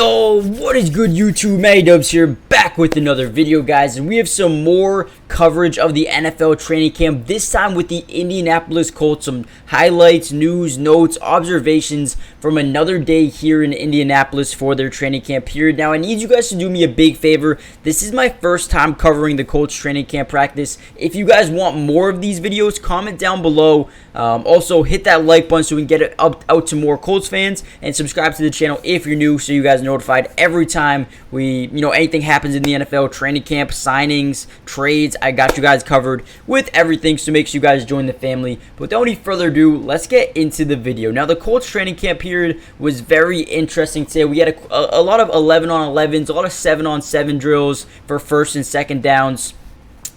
Yo, what is good YouTube? Dubs here, back with another video, guys, and we have some more coverage of the NFL training camp, this time with the Indianapolis Colts. Some highlights, news, notes, observations from another day here in Indianapolis for their training camp period. Now, I need you guys to do me a big favor. This is my first time covering the Colts training camp practice. If you guys want more of these videos, comment down below. Also, hit that like button so we can get it out to more Colts fans, and subscribe to the channel if you're new so you guys are notified every time anything happens in the NFL, training camp, signings, trades. I got you guys covered with everything, so make sure you guys join the family. But without any further ado, let's get into the video. Now, the Colts training camp period was very interesting today. We had a lot of 11-on-11s, a lot of 7-on-7 drills for first and second downs.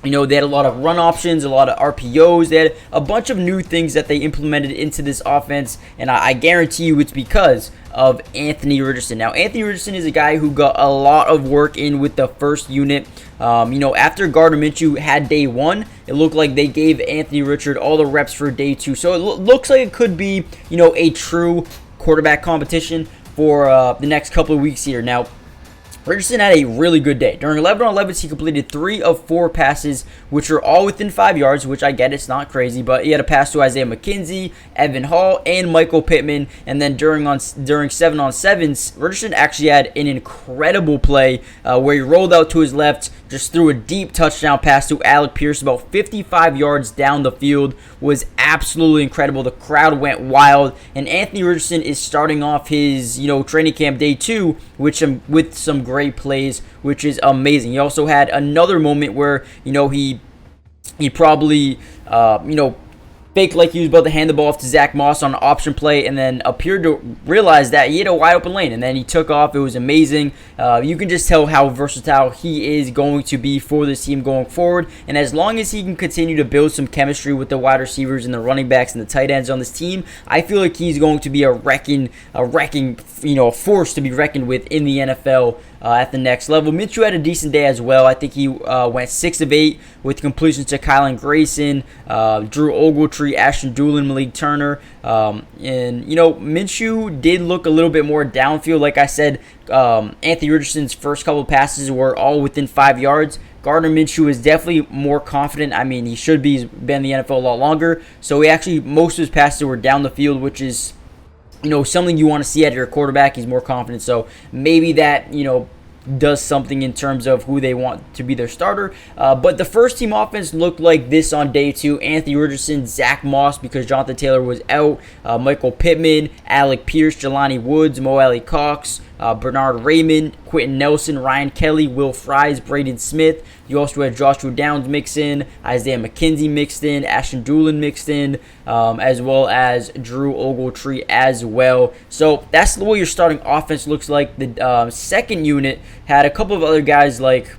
They had a lot of run options, a lot of RPOs. They had a bunch of new things that they implemented into this offense, and I guarantee you it's because of Anthony Richardson. Now, Anthony Richardson is a guy who got a lot of work in with the first unit. After Gardner Minshew had day one, it looked like they gave Anthony Richardson all the reps for day two. So it looks like it could be, a true quarterback competition for the next couple of weeks here. Now, Richardson had a really good day. During 11-on-11s, he completed 3 of 4 passes, which are all within 5 yards, which I get, it's not crazy, but he had a pass to Isaiah McKenzie, Evan Hall, and Michael Pittman. And then during 7-on-7s, Richardson actually had an incredible play where he rolled out to his left, just threw a deep touchdown pass to Alec Pierce about 55 yards down the field. Was absolutely incredible. The crowd went wild, and Anthony Richardson is starting off his training camp day 2 with some great plays, which is amazing. He also had another moment where he probably faked like he was about to hand the ball off to Zach Moss on an option play, and then appeared to realize that he had a wide open lane, and then he took off. It was amazing. You can just tell how versatile he is going to be for this team going forward, and as long as he can continue to build some chemistry with the wide receivers and the running backs and the tight ends on this team, I feel like he's going to be a wrecking force to be reckoned with in the NFL at the next level. Minshew had a decent day as well. I think he went 6 of 8 with completions to Kylan Grayson, Drew Ogletree, Ashton Doolin, Malik Turner. Minshew did look a little bit more downfield. Like I said, Anthony Richardson's first couple of passes were all within 5 yards. Gardner Minshew is definitely more confident. I mean, he should be. He's been in the NFL a lot longer. So most of his passes were down the field, which is something you want to see out of your quarterback. He's more confident. So maybe that, does something in terms of who they want to be their starter. But the first team offense looked like this on day 2. Anthony Richardson, Zach Moss, because Jonathan Taylor was out, Michael Pittman, Alec Pierce, Jelani Woods, Mo Alley Cox, Bernard Raymond, Quentin Nelson, Ryan Kelly, Will Fries, Braden Smith. You also had Joshua Downs mixed in, Isaiah McKenzie mixed in, Ashton Doolin mixed in, as well as Drew Ogletree as well. So that's what your starting offense looks like. The second unit had a couple of other guys like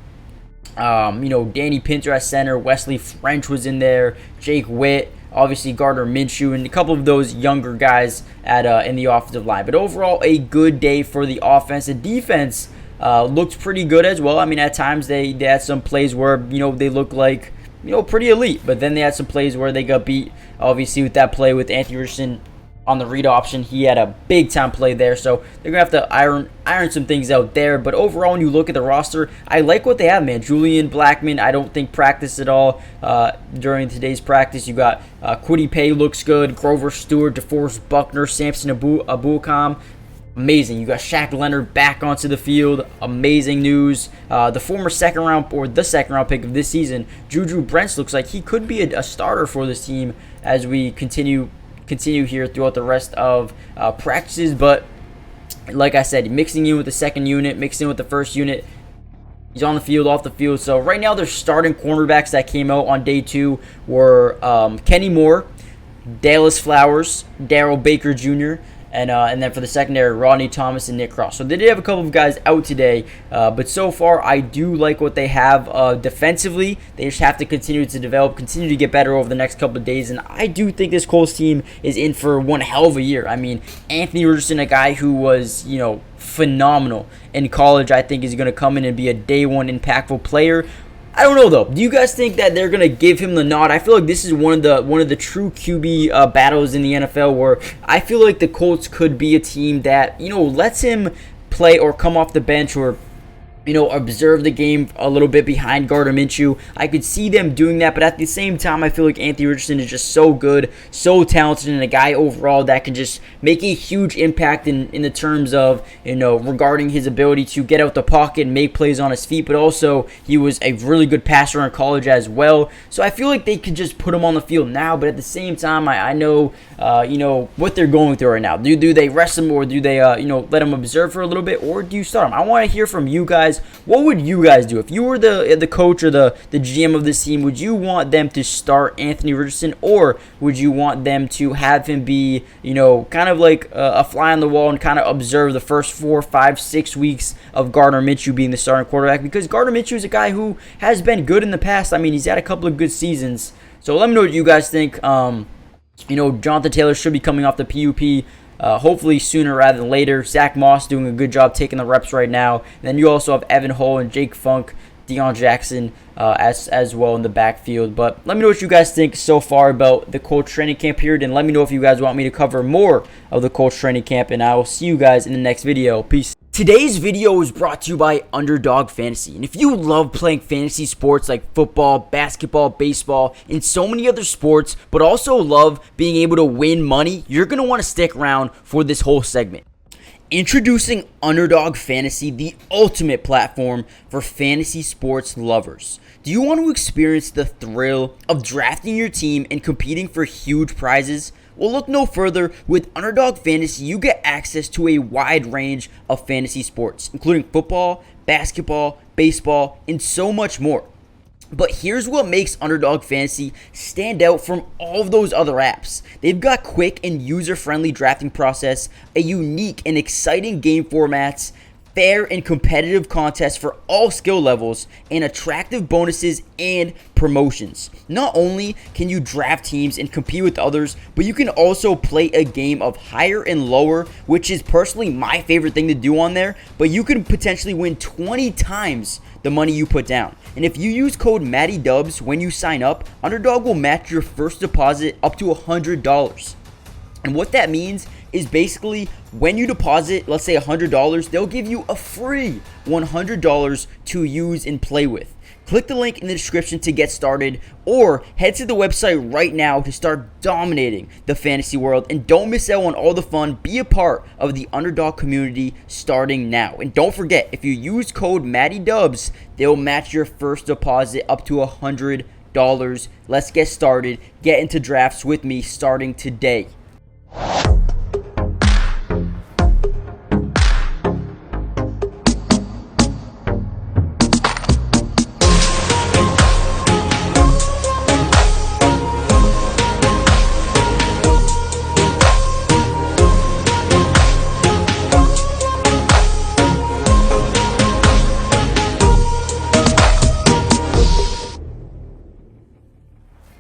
Danny Pinter at center, Wesley French was in there, Jake Witt, obviously Gardner Minshew, and a couple of those younger guys in the offensive line. But overall, a good day for the offense. The defense looked pretty good as well. I mean, at times they had some plays where they looked like pretty elite, but then they had some plays where they got beat. Obviously, with that play with Anthony Richardson on the read option, he had a big time play there. So they're gonna have to iron some things out there. But overall, when you look at the roster, I like what they have, man. Julian Blackmon, I don't think practiced at all during today's practice. You got Kwity Paye looks good, Grover Stewart, DeForest Buckner, Samson Abuakam. Amazing. You got Shaq Leonard back onto the field. Amazing news. The former second round pick of this season, Juju Brents, looks like he could be a starter for this team as we continue here throughout the rest of practices. But like I said, mixing in with the second unit, mixing in with the first unit. He's on the field, off the field. So right now, their starting cornerbacks that came out on day 2 were Kenny Moore, Dallas Flowers, Darrell Baker Jr., and then for the secondary, Rodney Thomas and Nick Cross. So they did have a couple of guys out today, but so far I do like what they have defensively. They just have to continue to develop, continue to get better over the next couple of days, and I do think this Colts team is in for one hell of a year. I mean, Anthony Richardson, a guy who was phenomenal in college, I think is going to come in and be a day one impactful player. I don't know though. Do you guys think that they're gonna give him the nod? I feel like this is one of the true QB battles in the NFL where I feel like the Colts could be a team that lets him play or come off the bench or observe the game a little bit behind Gardner Minshew. I could see them doing that, but at the same time, I feel like Anthony Richardson is just so good, so talented, and a guy overall that can just make a huge impact in the terms of, regarding his ability to get out the pocket and make plays on his feet, but also he was a really good passer in college as well. So I feel like they could just put him on the field now, but at the same time, I know, what they're going through right now. Do they rest him, or do they, let him observe for a little bit, or do you start him? I want to hear from you guys. What would you guys do if you were the coach or the GM of this team? Would you want them to start Anthony Richardson, or would you want them to have him be, kind of like a fly on the wall and kind of observe the first 4, 5, 6 weeks of Gardner Minshew being the starting quarterback? Because Gardner Minshew is a guy who has been good in the past. I mean, he's had a couple of good seasons. So let me know what you guys think. Jonathan Taylor should be coming off the PUP. Hopefully sooner rather than later. Zach Moss doing a good job taking the reps right now. And then you also have Evan Hull and Jake Funk, Deion Jackson as well in the backfield. But let me know what you guys think so far about the Colts training camp period. And let me know if you guys want me to cover more of the Colts training camp. And I will see you guys in the next video. Peace. Today's video is brought to you by Underdog Fantasy. And if you love playing fantasy sports like football, basketball, baseball, and so many other sports, but also love being able to win money, you're going to want to stick around for this whole segment. Introducing Underdog Fantasy, the ultimate platform for fantasy sports lovers. Do you want to experience the thrill of drafting your team and competing for huge prizes? Well, look no further. With Underdog Fantasy, you get access to a wide range of fantasy sports, including football, basketball, baseball, and so much more. But here's what makes Underdog Fantasy stand out from all of those other apps. They've got quick and user-friendly drafting process, a unique and exciting game formats, fair and competitive contests for all skill levels, and attractive bonuses and promotions. Not only can you draft teams and compete with others, but you can also play a game of higher and lower, which is personally my favorite thing to do on there, but you can potentially win 20 times the money you put down. And if you use code MattyDubs when you sign up, Underdog will match your first deposit up to $100. And what that means is basically when you deposit, let's say $100, they'll give you a free $100 to use and play with. Click the link in the description to get started, or head to the website right now to start dominating the fantasy world. And don't miss out on all the fun. Be a part of the Underdog community starting now. And don't forget, if you use code MattyDubs, they'll match your first deposit up to $100. Let's get started. Get into drafts with me starting today.